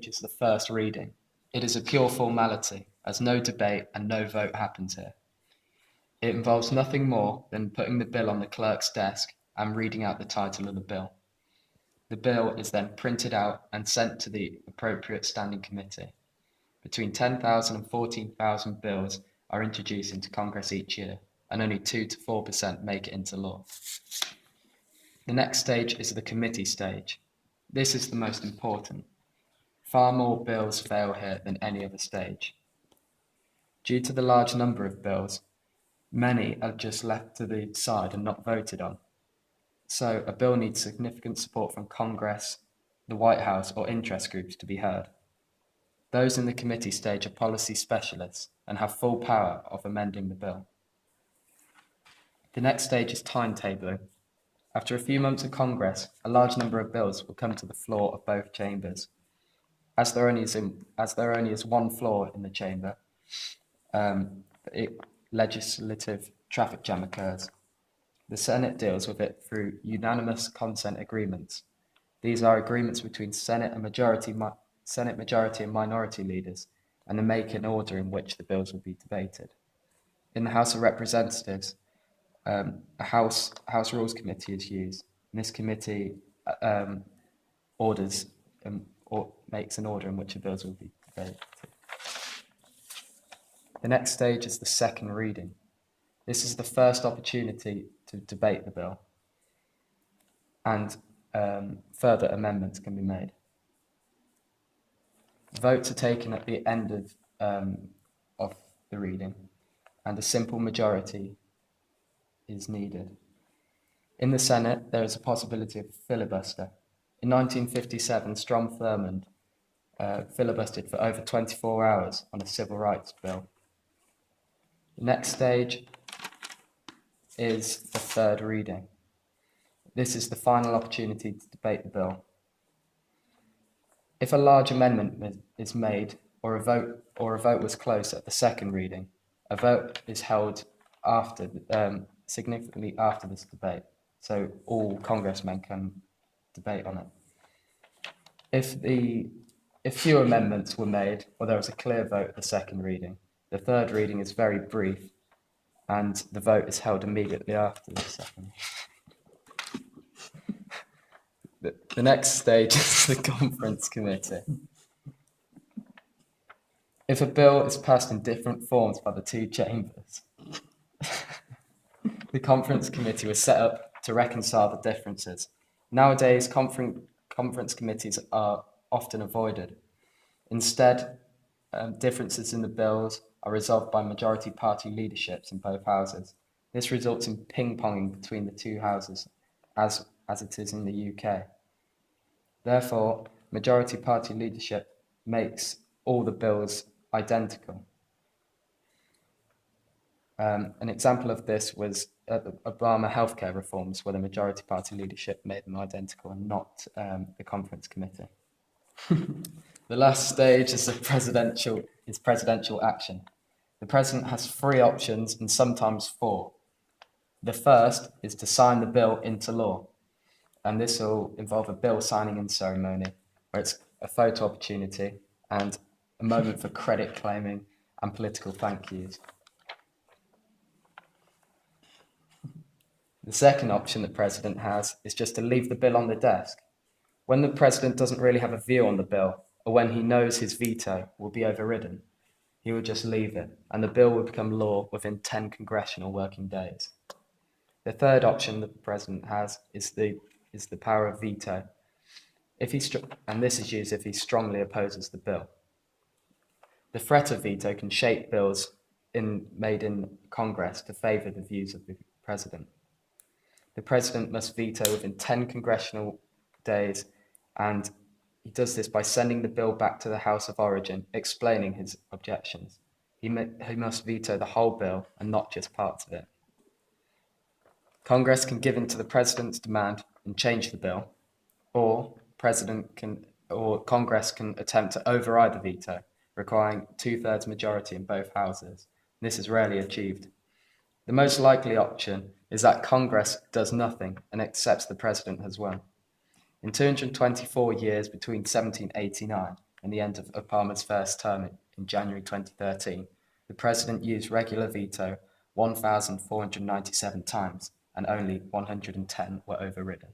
which is the first reading. It is a pure formality, as no debate and no vote happens here. It involves nothing more than putting the bill on the clerk's desk and reading out the title of the bill. The bill is then printed out and sent to the appropriate standing committee. Between 10,000 and 14,000 bills are introduced into Congress each year, and only 2 to 4% make it into law. The next stage is the committee stage. This is the most important. Far more bills fail here than any other stage. Due to the large number of bills, many are just left to the side and not voted on. So a bill needs significant support from Congress, the White House, or interest groups to be heard. Those in the committee stage are policy specialists and have full power of amending the bill. The next stage is timetabling. After a few months of Congress, a large number of bills will come to the floor of both chambers. As there only is one floor in the chamber, legislative traffic jam occurs. The Senate deals with it through unanimous consent agreements. These are agreements between Senate majority and minority leaders, and they make an order in which the bills will be debated. In the House of Representatives, a House Rules Committee is used. And this committee makes an order in which the bills will be debated. The next stage is the second reading. This is the first opportunity to debate the bill, and further amendments can be made. Votes are taken at the end of the reading, and a simple majority is needed. In the Senate, there is a possibility of filibuster. In 1957, Strom Thurmond filibustered for over 24 hours on a civil rights bill. The next stage is the third reading. This is the final opportunity to debate the bill. If a large amendment is made or a vote was close at the second reading, a vote is held significantly after this debate, so all congressmen can debate on it. If few amendments were made or there was a clear vote at the second reading, the third reading is very brief and the vote is held immediately after the second. The next stage is the conference committee. If a bill is passed in different forms by the two chambers, the conference committee was set up to reconcile the differences. Nowadays, conference committees are often avoided. Instead, differences in the bills are resolved by majority party leaderships in both houses. This results in ping-ponging between the two houses, as it is in the UK. Therefore, majority party leadership makes all the bills identical. An example of this was the Obama healthcare reforms, where the majority party leadership made them identical and not the conference committee. The last stage is presidential action. The president has 3 options and sometimes 4. The first is to sign the bill into law, and this will involve a bill signing in ceremony, where it's a photo opportunity and a moment for credit claiming and political thank yous. The second option the president has is just to leave the bill on the desk. When the president doesn't really have a view on the bill, or when he knows his veto will be overridden, he will just leave it, and the bill will become law within 10 congressional working days. The third option the president has is the power of veto, and this is used if he strongly opposes the bill. The threat of veto can shape bills made in Congress to favour the views of the president. The president must veto within 10 congressional days, and he does this by sending the bill back to the House of Origin, explaining his objections. He must veto the whole bill and not just parts of it. Congress can give in to the president's demand and change the bill, or Congress can attempt to override the veto, requiring 2/3 majority in both houses. This is rarely achieved. The most likely option is that Congress does nothing and accepts the president has won. In 224 years between 1789 and the end of Obama's first term in January 2013, the president used regular veto 1,497 times, and only 110 were overridden.